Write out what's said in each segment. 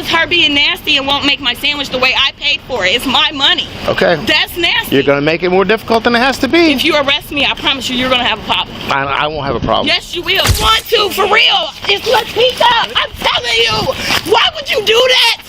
is her being nasty and won't make my sandwich the way I paid for it. It's my money. Okay. That's nasty. You're gonna make it more difficult than it has to be. If you arrest me, I promise you, you're gonna have a problem. I won't have a problem. Yes, you will. Want to, for real. It's Latika. I'm telling you. Why would you do that?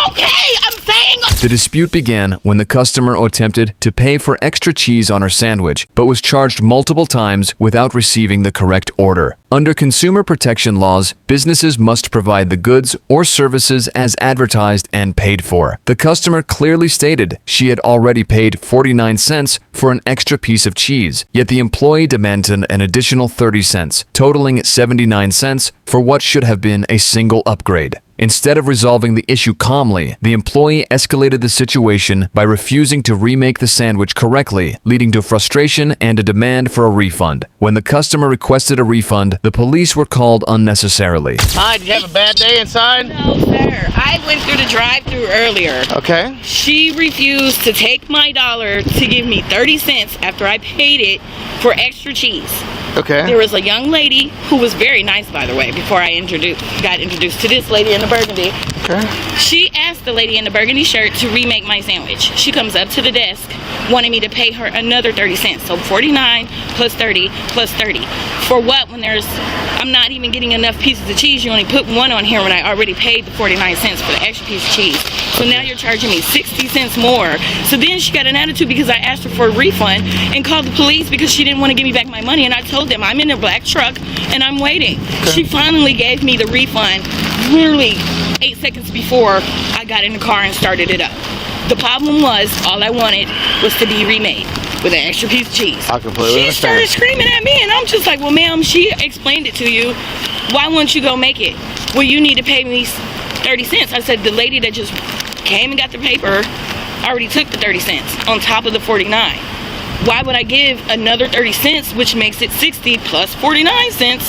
Okay, I'm saying. The dispute began when the customer attempted to pay for extra cheese on her sandwich, but was charged multiple times without receiving the correct order. Under consumer protection laws, businesses must provide the goods or services as advertised and paid for. The customer clearly stated she had already paid 49 cents for an extra piece of cheese, yet the employee demanded an additional 30 cents, totaling 79 cents for what should have been a single upgrade. Instead of resolving the issue calmly, the employee escalated the situation by refusing to remake the sandwich correctly, leading to frustration and a demand for a refund. When the customer requested a refund, the police were called unnecessarily. Hi, did you have a bad day inside? No, sir. I went through the drive-thru earlier. Okay. She refused to take my dollar to give me 30 cents after I paid it for extra cheese. Okay. There was a young lady who was very nice, by the way, before I got introduced to this lady in the burgundy. Okay. She asked the lady in the burgundy shirt to remake my sandwich. She comes up to the desk, wanted me to pay her another 30 cents. So 49 plus 30 plus 30. For what, when I'm not even getting enough pieces of cheese? You only put one on here when I already paid the 49 cents for the extra piece of cheese. So now you're charging me 60 cents more. So then she got an attitude because I asked her for a refund and called the police because she didn't want to give me back my money. And I told them I'm in a black truck and I'm waiting. Okay. She finally gave me the refund literally 8 seconds before I got in the car and started it up. The problem was, all I wanted was to be remade with an extra piece of cheese. I completely understand. She started screaming at me and I'm just like, well, ma'am, she explained it to you. Why won't you go make it? Well, you need to pay me 30 cents. I said, the lady that just came and got the paper already took the 30 cents on top of the 49. Why would I give another 30 cents, which makes it 60 plus 49 cents?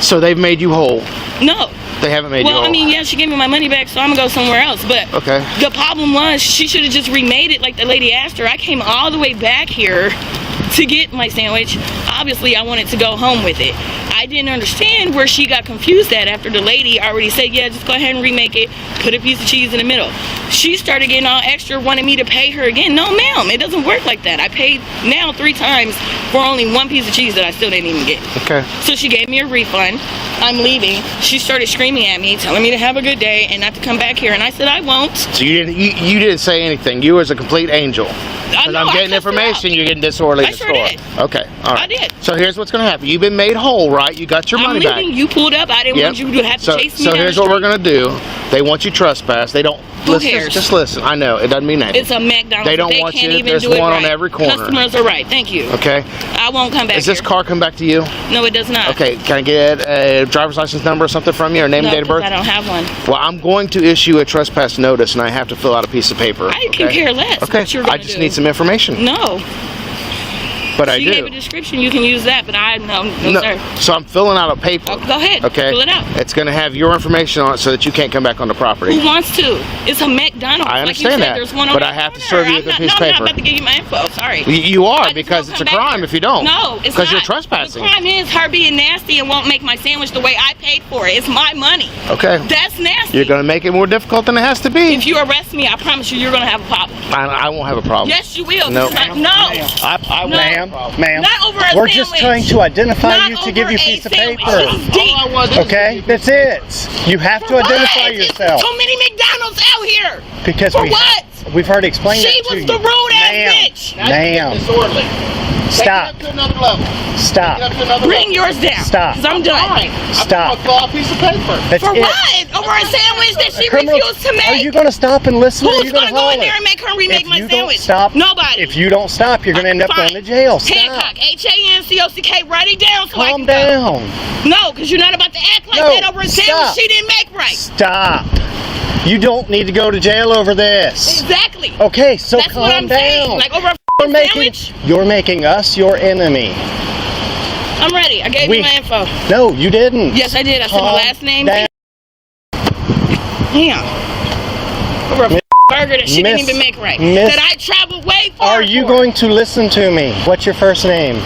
So they've made you whole? No. They haven't made you whole? Well, I mean, yeah, she gave me my money back, so I'm gonna go somewhere else. But okay. The problem was, she should have just remade it like the lady asked her. I came all the way back here to get my sandwich. Obviously, I wanted to go home with it. I didn't understand where she got confused at after the lady already said, yeah, just go ahead and remake it, put a piece of cheese in the middle. She started getting all extra, wanting me to pay her again. No, ma'am, it doesn't work like that. I paid now 3 times for only 1 piece of cheese that I still didn't even get. Okay. So she gave me a refund. I'm leaving. She started screaming at me, telling me to have a good day and not to come back here. And I said, I won't. So you didn't say anything. You was a complete angel. Because I'm getting information, you're getting disorderly in the store. Did. Okay, all right. I did. So here's what's going to happen. You've been made whole, right? You got your money back. I'm leaving. You pulled up. I didn't want you to have to chase me So down here's the what we're street. going to do. They want you trespass. They don't. Who cares? Just listen. I know it doesn't mean anything. It's a McDonald's. They don't want can't you. Even There's do one it on right. every corner. Customers are right. Thank you. Okay. I won't come back. Does this car come back to you? No, it does not. Okay. Can I get a driver's license number or something from you, or name and date of birth? I don't have one. Well, I'm going to issue a trespass notice, and I have to fill out a piece of paper. I can care less. Okay. What you're I just need some information. No. But I do. You gave a description. You can use that, but no, sir. So I'm filling out a paper. Oh, go ahead. Okay. Fill it out. It's going to have your information on it so that you can't come back on the property. Who wants to? It's a McDonald's. I understand like you said, that. There's one on but the I have to corner. serve you with a piece of paper. I'm not about to give you my info. Sorry. You are, because it's a crime if you don't. No, it's not. Because you're trespassing. The crime is her being nasty and won't make my sandwich the way I paid for it. It's my money. Okay. That's nasty. You're going to make it more difficult than it has to be. If you arrest me, I promise you, you're going to have a problem. I won't have a problem. Yes, you will. No. No. Ma'am. Not over a We're sandwich. just trying to identify Not you to give you a piece of paper. Okay? That's it. You have to identify yourself. Too many McDonald's out here. Because For what? We've already explained She that to was you. the rude ass bitch. Ma'am. Stop. Take it up to another level. Stop. Take it up to another Bring level. yours down. Stop. Because I'm done. Stop. A piece of paper. That's For it. what? Over a sandwich that she Criminal- refused to make? Are you going to stop and listen? or are Who's you going to go in holler? there and make her remake my If you don't sandwich? stop, Nobody. If you don't stop, you're going to end up Fine. going to jail. Stop. Hancock, H-A-N-C-O-C-K. Write it down so I Calm can go. down. No, because you're not about to act like No, that over a sandwich stop. she didn't make right. Stop. You don't need to go to jail over this. Exactly. Okay, so That's what calm I'm down. saying. Like over a sandwich? You're making us your enemy. I'm ready. I gave you my info. No, you didn't. Yes, I did. I said my last name. down. Damn. Over a burger that she didn't even make right. Miss- That I traveled way far Are you for. going to listen to me? What's your first name?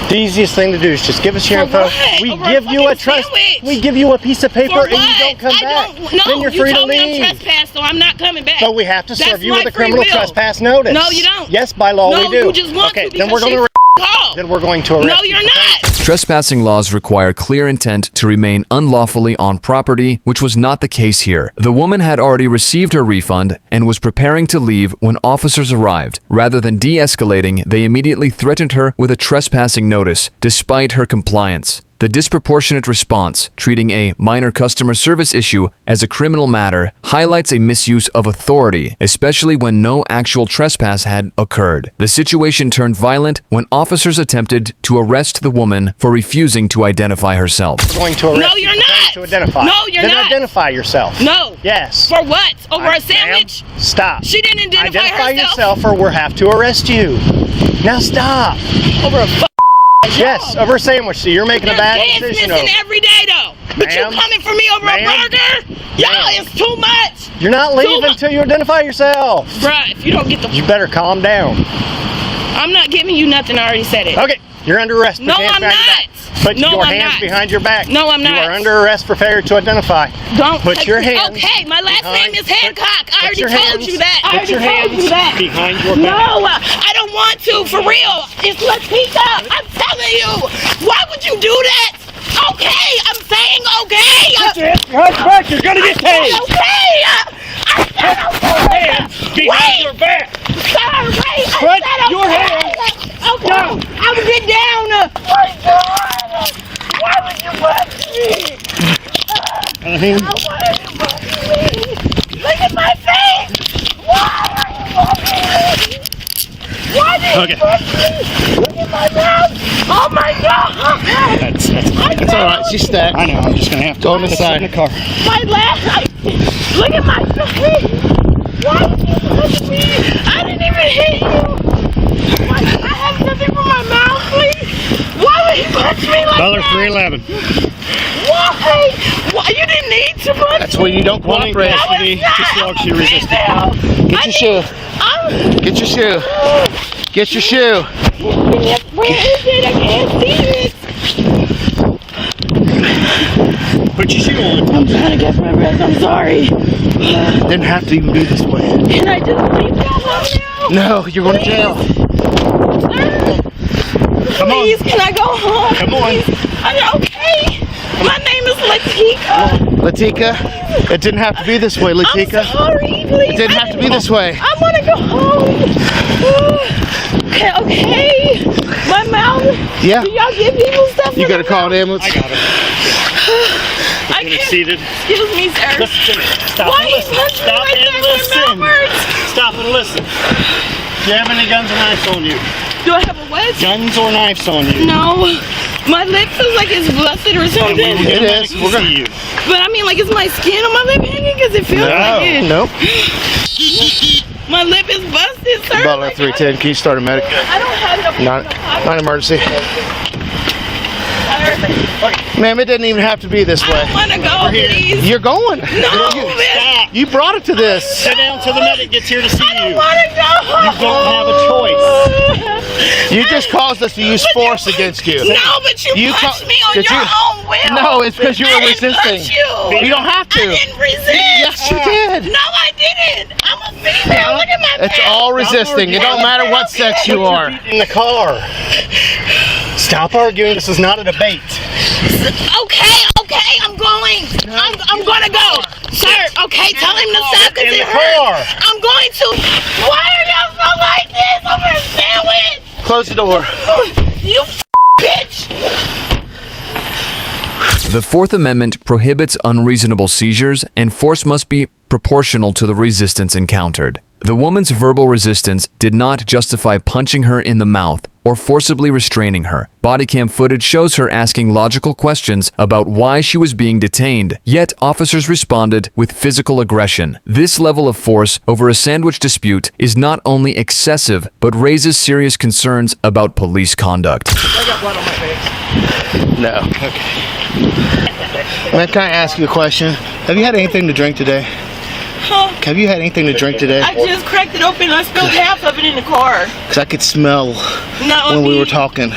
The easiest thing to do is just give us your For info. what? We Over a give you a fucking sandwich. we give you a piece of paper For and you what? don't come back. No, then you're free you to told me leave. I'm trespassed, so I'm not coming back. But we have to serve That's you with my a criminal free will. trespass notice. No, you don't. Yes, by law No, we do. you just want okay, to then we're because going to call. then we're going to arrest No, you. you're not. Trespassing laws require clear intent to remain unlawfully on property, which was not the case here. The woman had already received her refund and was preparing to leave when officers arrived. Rather than de-escalating, they immediately threatened her with a trespassing notice, despite her compliance. The disproportionate response, treating a minor customer service issue as a criminal matter, highlights a misuse of authority, especially when no actual trespass had occurred. The situation turned violent when officers attempted to arrest the woman for refusing to identify herself. We're going to arrest No, you you're for failing not. to identify. No, you're then not. identify yourself. No. Yes. For what? Over a sandwich? Ma'am, stop. She didn't identify herself. yourself or we'll have to arrest you. Now stop. Over a Yes, over a sandwich. So you're making a bad There's decision. missing every day though. But you Ma'am? coming for me over a Ma'am? burger? Y'all, it's too much. You're not leaving until you identify yourself. Bruh, if you don't get the... You better calm down. I'm not giving you nothing. I already said it. Okay, you're under arrest. No, Put your hands I'm behind your not. back. Put No, your I'm hands not. behind your back. No, I'm not. You are under arrest for failure to identify. Don't Put touch your me. hands. Okay, my last behind- name is Hancock. I already your told hands- you that. I Put already your told hands you that. behind your back. No, I don't want to. For real. It's Latika. I'm telling you. Why would you do that? Okay, I'm saying okay. Back, you're gonna get tased. Okay. I said okay. Behind your back. Sir, wait. I Put said okay. your hands Okay. down. I would get down. What are you doing? Why would you punch me? Why would you punch me? Look at my face. Why are you punching me? Why did you punch me? Look at my mouth. Oh my God. It's all right. She's stacked. I know. I'm just gonna have to Go on the side. in the car. My last. Look at my face. Why would you punch me? I didn't even hit you. Why? I have nothing for my mouth, please. Why would you punch me like that? $3.11. Why? Why? You didn't need to punch That's me. when you don't cooperate. No, it's not. Just log she resisted. Get your shoe. Get your shoe. Get your shoe. Where is it? I can't see it. Put your shoe on. I'm trying to catch my breath. I'm sorry. Didn't have to even be this way. Can I just leave that home now? No, you're going to jail. Come on. Please, can I go home? Come on. I'm okay. My name is Latika. Latika, it didn't have to be this way, Latika. I'm sorry, please. It didn't have to be this way. I want to go home. Okay. My mouth. Yeah. Do y'all give people stuff? You for got to their call an mouth? ambulance. I got it. I Get can't. seated. Excuse me, sir. Listen. Stop Why and you listen. punch me Stop like and that? My listen. mouth hurts. Stop and listen. Do you have any guns or knives on you? Do I have a what? Guns or knives on you? No. My lip feels like it's busted or something. It is. We're gonna. see you. But I mean, like, is my skin on my lip hanging? Because it feels like it. Nope. My lip is busted, sir. Butler 310. Can you start a medic? I don't have no. Not emergency. Ma'am, it didn't even have to be this I way. don't want to go, please. You're going. No, You, man. you brought it to this. Sit down till the medic gets here to see I don't you. want to go. You don't have a choice. You just caused us to use force against you. No, but you punched me on your own will. No, it's because you were I didn't resisting. punch you. You don't have to. I didn't resist. Yes, you did. No, I didn't. I'm a female. Look at my It's back. all resisting. It don't matter what sex you are. In the car. Stop arguing. This is not a debate. Okay, I'm going. I'm gonna go. Sir, okay, tell him to stop because In it the hurts. car. I'm going to. Why are y'all so like this over a sandwich? Close the door. You bitch. The Fourth Amendment prohibits unreasonable seizures, and force must be proportional to the resistance encountered. The woman's verbal resistance did not justify punching her in the mouth or forcibly restraining her. Bodycam footage shows her asking logical questions about why she was being detained, yet officers responded with physical aggression. This level of force over a sandwich dispute is not only excessive, but raises serious concerns about police conduct. I got blood on my face. No. Man, can I ask you a question? Have you had anything to drink today? Huh? Have you had anything to drink today? I just cracked it open. I spilled half of it in the car. Because I could smell No, when we were talking.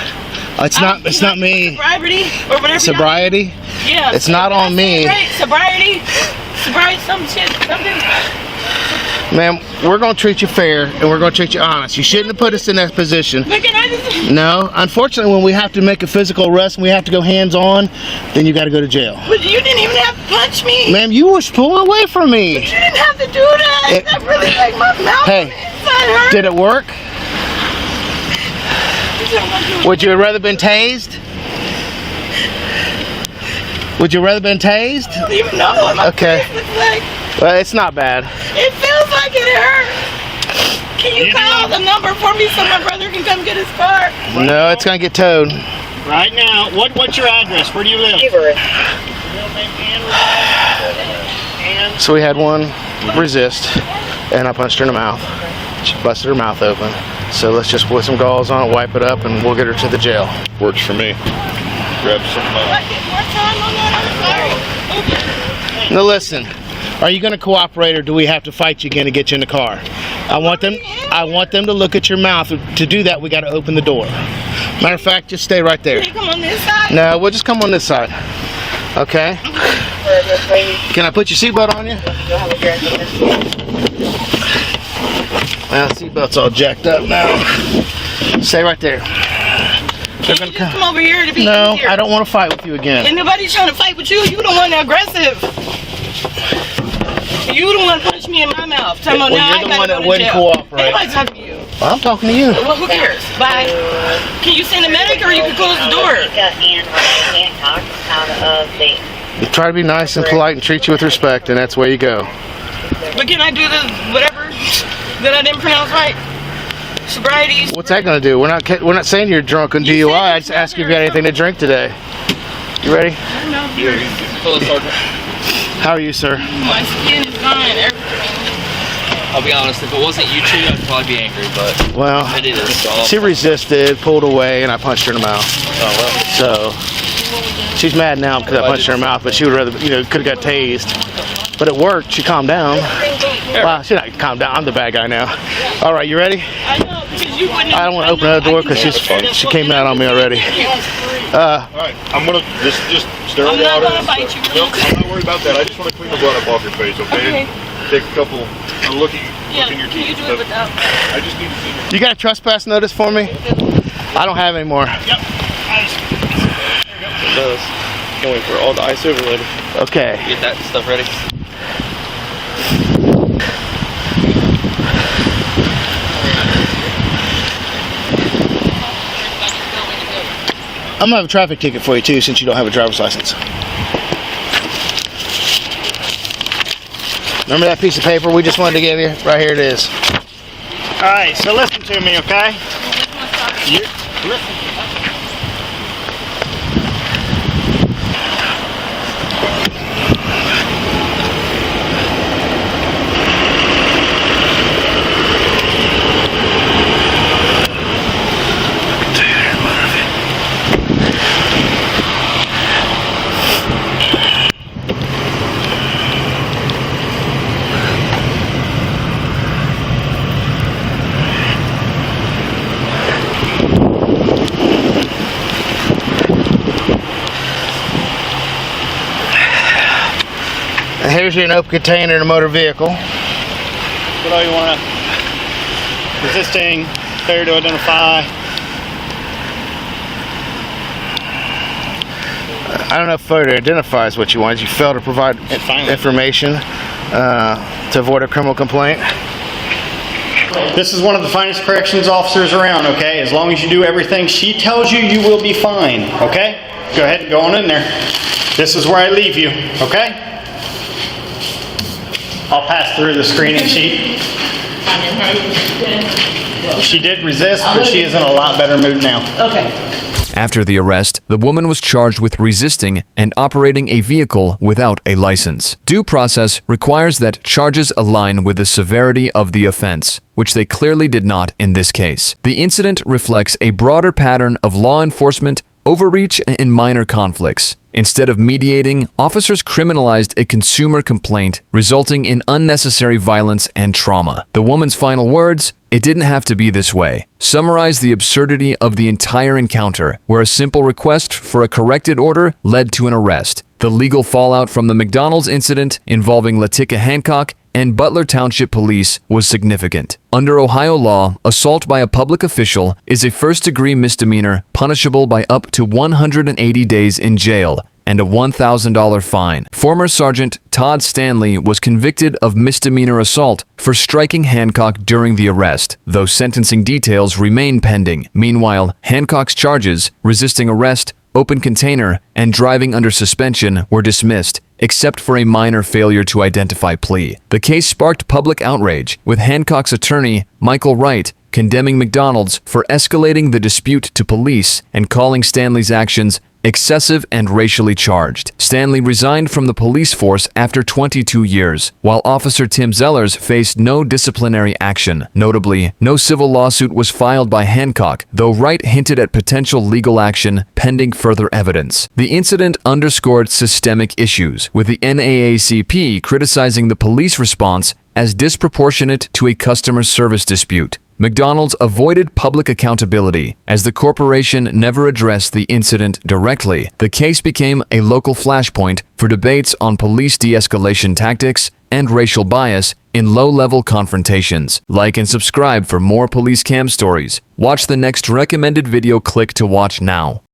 It's not me. Sobriety or whatever. Sobriety? Yeah. It's not on me. Right? Sobriety, some shit, something. Ma'am, we're going to treat you fair and we're going to treat you honest. You shouldn't have put us in that position. But can I just... No, unfortunately, when we have to make a physical arrest and we have to go hands-on, then you got to go to jail. But you didn't even have to punch me. Ma'am, you were pulling away from me. But you didn't have to do that. That really like my mouth. Hey, hurt. did it work? Would you have rather been tased? Would you rather been tased? I don't even know what my okay. face looks like. Well, it's not bad. It feels like it hurts. Can you call the number for me so my brother can come get his car? No, it's gonna get towed. Right now, what's your address? Where do you live? So we had one resist, and I punched her in the mouth. She busted her mouth open. So let's just put some gauze on it, wipe it up, and we'll get her to the jail. Works for me. Grab some What, get more time on that? I'm sorry. Now listen, are you going to cooperate, or do we have to fight you again to get you in the car? I want them to look at your mouth. To do that, we got to open the door. Matter of fact, just stay right there. Can you come on this side? No, we'll just come on this side. Okay? Can I put your seatbelt on you? Well, seatbelt's all jacked up now. Stay right there. Can you just come over here to be No, easier? I don't want to fight with you again. And nobody's trying to fight with you. You the one aggressive. You the one punched me in my mouth. Well, you're the one that wouldn't cooperate. Nobody's talking to you. Well, I'm talking to you. Well, who cares? Bye. Can you send a medic or you can close the door? We try to be nice and polite and treat you with respect, and that's where you go. But can I do the whatever that I didn't pronounce right? Sobriety. What's that going to do? We're not saying you're drunk on DUI. I just asked you if you had anything to drink today. You ready? How are you, sir? My skin is fine. Everything. I'll be honest, if it wasn't you two, I'd probably be angry, but Well, it is. she resisted, pulled away, and I punched her in the mouth. Oh, well. So she's mad now because I punched her in the mouth, but she would rather, could have got tased. But it worked. She calmed down. Wow, she's not calmed down. I'm the bad guy now. All right, you ready? I know, because you wouldn't. I don't want to open that door because she came out on me already. Alright, I'm gonna just sterile I'm not water. gonna bite you. No, I'm not worried about that. I just want to clean the blood up off your face, okay? Take a couple look in your Can teeth. you do it without? I just need to see your You got a trespass notice for me? I don't have any more. Yep. It does. Can't wait for all the ice over later. Okay. Get that stuff ready. I'm gonna have a traffic ticket for you too, since you don't have a driver's license. Remember that piece of paper we just wanted to give you? Right here it is. All right, so listen to me, okay? Listen. And here's your open container in a motor vehicle. What all you want to? Resisting, failure to identify. I don't know if failure to identify is what you want. You fail to provide information to avoid a criminal complaint. This is one of the finest corrections officers around, okay? As long as you do everything she tells you, you will be fine, okay? Go ahead and go on in there. This is where I leave you, okay? I'll pass through the screening sheet. She did resist, but she is in a lot better mood now. Okay. After the arrest, the woman was charged with resisting and operating a vehicle without a license. Due process requires that charges align with the severity of the offense, which they clearly did not in this case. The incident reflects a broader pattern of law enforcement overreach in minor conflicts. Instead of mediating, officers criminalized a consumer complaint, resulting in unnecessary violence and trauma. The woman's final words, It didn't have to be this way. Summarize the absurdity of the entire encounter, where a simple request for a corrected order led to an arrest. The legal fallout from the McDonald's incident involving Latika Hancock and Butler Township Police was significant. Under Ohio law, assault by a public official is a first-degree misdemeanor punishable by up to 180 days in jail and a $1,000 fine. Former Sergeant Todd Stanley was convicted of misdemeanor assault for striking Hancock during the arrest, though sentencing details remain pending. Meanwhile, Hancock's charges, resisting arrest, open container, and driving under suspension were dismissed, except for a minor failure to identify plea. The case sparked public outrage, with Hancock's attorney, Michael Wright, condemning McDonald's for escalating the dispute to police and calling Stanley's actions excessive and racially charged. Stanley resigned from the police force after 22 years, while Officer Tim Zellers faced no disciplinary action. Notably, no civil lawsuit was filed by Hancock, though Wright hinted at potential legal action pending further evidence. The incident underscored systemic issues, with the NAACP criticizing the police response as disproportionate to a customer service dispute. McDonald's avoided public accountability, as the corporation never addressed the incident directly. The case became a local flashpoint for debates on police de-escalation tactics and racial bias in low-level confrontations. Like and subscribe for more police cam stories. Watch the next recommended video. Click to watch now.